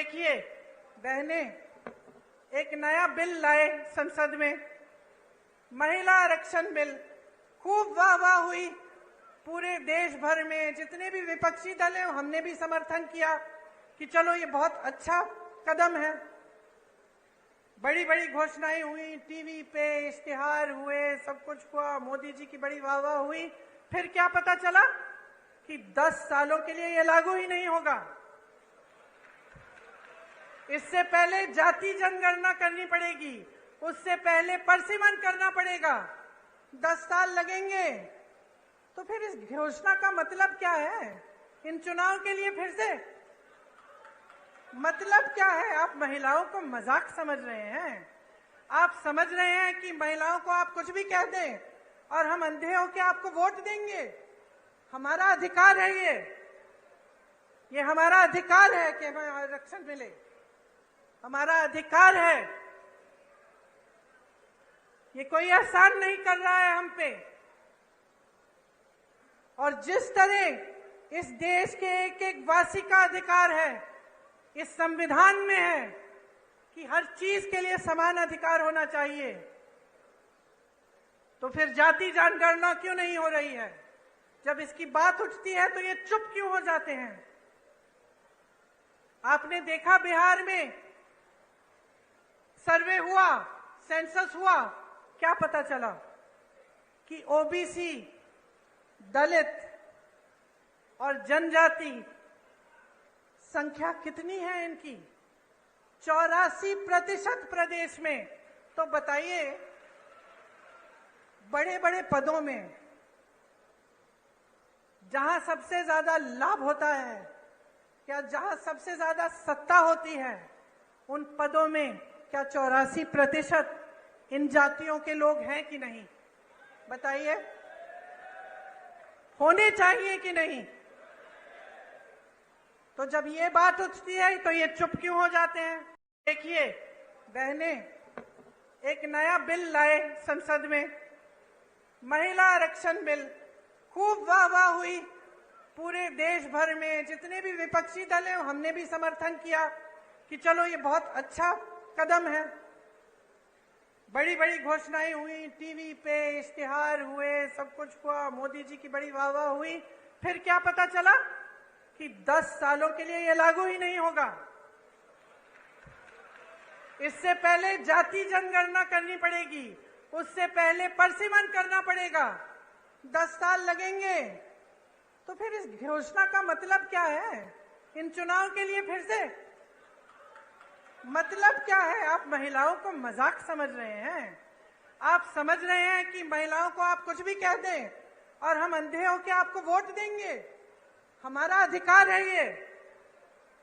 देखिए बहने, एक नया बिल लाए संसद में, महिला आरक्षण बिल। खूब वाह वाह हुई पूरे देश भर में। जितने भी विपक्षी दल हैं हमने भी समर्थन किया कि चलो ये बहुत अच्छा कदम है। बड़ी बड़ी घोषणाएं हुई, टीवी पे इश्तिहार हुए, सब कुछ हुआ, मोदी जी की बड़ी वाह वाह हुई। फिर क्या पता चला कि 10 सालों के लिए ये लागू ही नहीं होगा। इससे पहले जाति जनगणना करनी पड़ेगी, उससे पहले परसिमन करना पड़ेगा, 10 साल लगेंगे। तो फिर इस घोषणा का मतलब क्या है? इन चुनाव के लिए फिर से मतलब क्या है? आप महिलाओं को मजाक समझ रहे हैं? आप समझ रहे हैं कि महिलाओं को आप कुछ भी कह दें और हम अंधे होकर आपको वोट देंगे? हमारा अधिकार है ये हमारा अधिकार है कि हमें आरक्षण मिले, हमारा अधिकार है। ये कोई एहसान नहीं कर रहा है हम पे। और जिस तरह इस देश के एक एक वासी का अधिकार है, इस संविधान में है कि हर चीज के लिए समान अधिकार होना चाहिए, तो फिर जाति जनगणना क्यों नहीं हो रही है? जब इसकी बात उठती है तो ये चुप क्यों हो जाते हैं? आपने देखा बिहार में सर्वे हुआ, सेंसस हुआ, क्या पता चला कि ओबीसी, दलित और जनजाति संख्या कितनी है इनकी? 84% प्रदेश में। तो बताइए, बड़े बड़े पदों में जहां सबसे ज्यादा लाभ होता है या जहां सबसे ज्यादा सत्ता होती है, उन पदों में क्या 84% इन जातियों के लोग हैं कि नहीं? बताइए, होने चाहिए कि नहीं? तो जब ये बात उठती है तो ये चुप क्यों हो जाते हैं? देखिए बहने, एक नया बिल लाए संसद में, महिला आरक्षण बिल। खूब वाह वाह हुई पूरे देश भर में। जितने भी विपक्षी दल हैं हमने भी समर्थन किया कि चलो ये बहुत अच्छा कदम है। बड़ी बड़ी घोषणाएं हुई, टीवी पे इश्तिहार हुए, सब कुछ हुआ, मोदी जी की बड़ी वाह वाह हुई। फिर क्या पता चला कि 10 सालों के लिए ये लागू ही नहीं होगा। इससे पहले जाति जनगणना करनी पड़ेगी, उससे पहले परसिमन करना पड़ेगा, 10 साल लगेंगे। तो फिर इस घोषणा का मतलब क्या है? इन चुनाव के लिए फिर से मतलब क्या है? आप महिलाओं को मजाक समझ रहे हैं? आप समझ रहे हैं कि महिलाओं को आप कुछ भी कह दें और हम अंधे होकर आपको वोट देंगे? हमारा अधिकार है ये